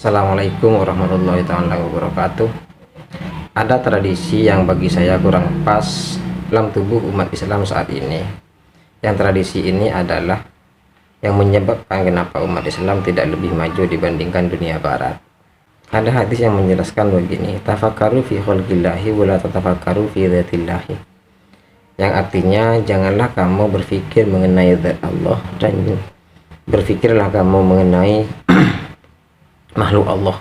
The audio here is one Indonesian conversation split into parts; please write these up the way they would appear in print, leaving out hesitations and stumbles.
Assalamualaikum warahmatullahi wabarakatuh. Ada tradisi yang bagi saya kurang pas dalam tubuh umat Islam saat ini. Yang tradisi ini adalah yang menyebabkan kenapa umat Islam tidak lebih maju dibandingkan dunia barat. Ada hadis yang menjelaskan begini, tafakkaru fi khalqillahi wa la tatafakkaru fi dzatillahi. Yang artinya janganlah kamu berpikir mengenai zat Allah dan berpikirlah kamu mengenai makhluk Allah.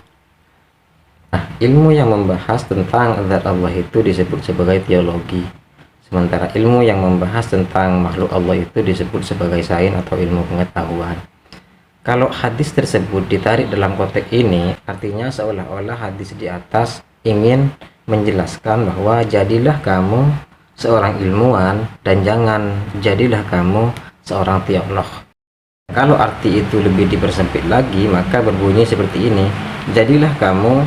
Nah, ilmu yang membahas tentang zat Allah itu disebut sebagai teologi, sementara ilmu yang membahas tentang makhluk Allah itu disebut sebagai sains atau ilmu pengetahuan. Kalau hadis tersebut ditarik dalam konteks ini, artinya seolah-olah hadis di atas ingin menjelaskan bahwa jadilah kamu seorang ilmuwan dan jangan jadilah kamu seorang teolog. Kalau arti itu lebih dipersempit lagi, maka berbunyi seperti ini, jadilah kamu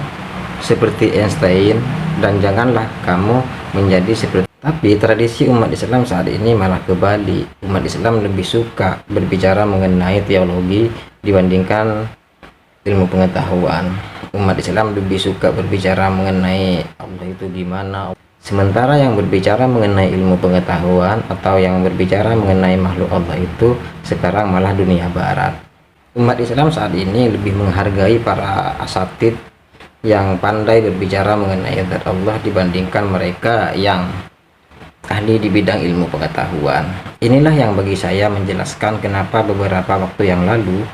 seperti Einstein dan janganlah kamu menjadi seperti. Tapi tradisi umat Islam saat ini malah kebalik. Umat Islam lebih suka berbicara mengenai teologi dibandingkan ilmu pengetahuan. Umat Islam lebih suka berbicara mengenai Allah itu gimana, sementara yang berbicara mengenai ilmu pengetahuan atau yang berbicara mengenai makhluk Allah itu sekarang malah dunia barat. Umat Islam saat ini lebih menghargai para asatid yang pandai berbicara mengenai zat Allah dibandingkan mereka yang ahli di bidang ilmu pengetahuan. Inilah yang bagi saya menjelaskan kenapa beberapa waktu yang lalu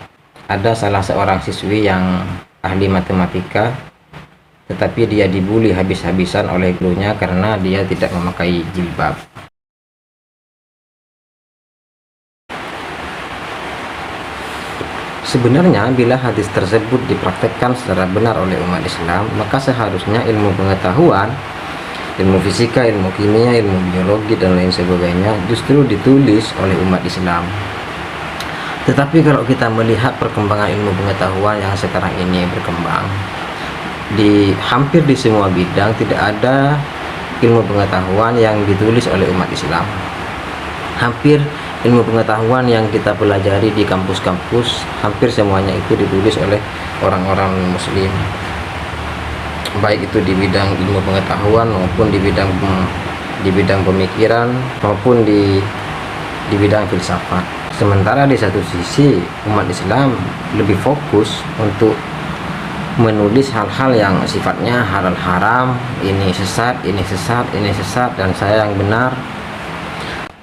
ada salah seorang siswi yang ahli matematika, tetapi dia dibully habis-habisan oleh gurunya karena dia tidak memakai jilbab. Sebenarnya bila hadis tersebut dipraktekkan secara benar oleh umat Islam, maka seharusnya ilmu pengetahuan, ilmu fisika, ilmu kimia, ilmu biologi dan lain sebagainya justru ditulis oleh umat Islam. Tetapi kalau kita melihat perkembangan ilmu pengetahuan yang sekarang ini berkembang, di hampir di semua bidang tidak ada ilmu pengetahuan yang ditulis oleh umat Islam. Hampir ilmu pengetahuan yang kita pelajari di kampus-kampus hampir semuanya itu ditulis oleh orang-orang muslim, baik itu di bidang ilmu pengetahuan maupun di bidang pemikiran maupun di bidang filsafat. Sementara di satu sisi umat Islam lebih fokus untuk menulis hal-hal yang sifatnya halal haram, ini sesat, ini sesat, ini sesat, dan saya yang benar.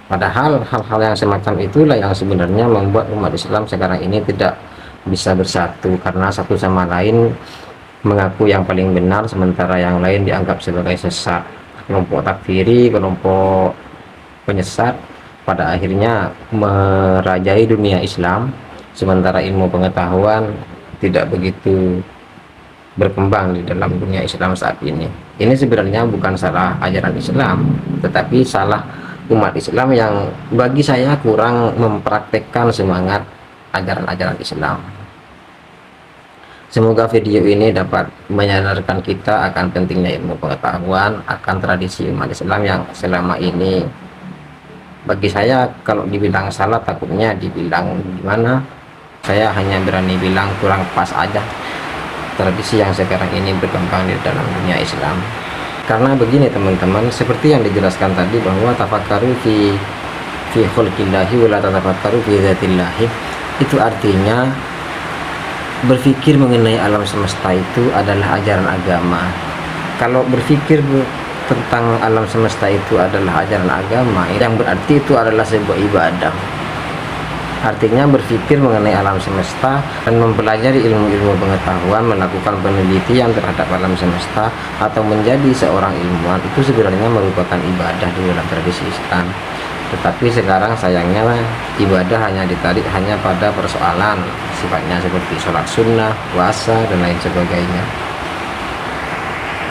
Padahal hal-hal yang semacam itulah yang sebenarnya membuat umat Islam sekarang ini tidak bisa bersatu, karena satu sama lain mengaku yang paling benar sementara yang lain dianggap sebagai sesat. Kelompok takfiri, kelompok penyesat pada akhirnya merajai dunia Islam, sementara ilmu pengetahuan tidak begitu berkembang di dalam dunia Islam saat ini. Ini sebenarnya bukan salah ajaran Islam, tetapi salah umat Islam yang bagi saya kurang mempraktekkan semangat ajaran-ajaran Islam. Semoga video ini dapat menyadarkan kita akan pentingnya ilmu pengetahuan, akan tradisi umat Islam yang selama ini bagi saya kalau dibilang salah takutnya dibilang gimana, saya hanya berani bilang kurang pas aja tradisi yang sekarang ini berkembang di dalam dunia Islam. Karena begini teman-teman, seperti yang dijelaskan tadi bahwa tafakkaru fi khalqillahi wa la tatafakkaru fi dzatillahi, itu artinya berpikir mengenai alam semesta itu adalah ajaran agama. Kalau berpikir tentang alam semesta itu adalah ajaran agama, yang berarti itu adalah sebuah ibadah. Artinya berpikir mengenai alam semesta dan mempelajari ilmu-ilmu pengetahuan, melakukan penelitian terhadap alam semesta atau menjadi seorang ilmuwan itu sebenarnya merupakan ibadah di dalam tradisi Islam. Tetapi sekarang sayangnya ibadah hanya ditarik hanya pada persoalan sifatnya seperti sholat sunnah, puasa dan lain sebagainya.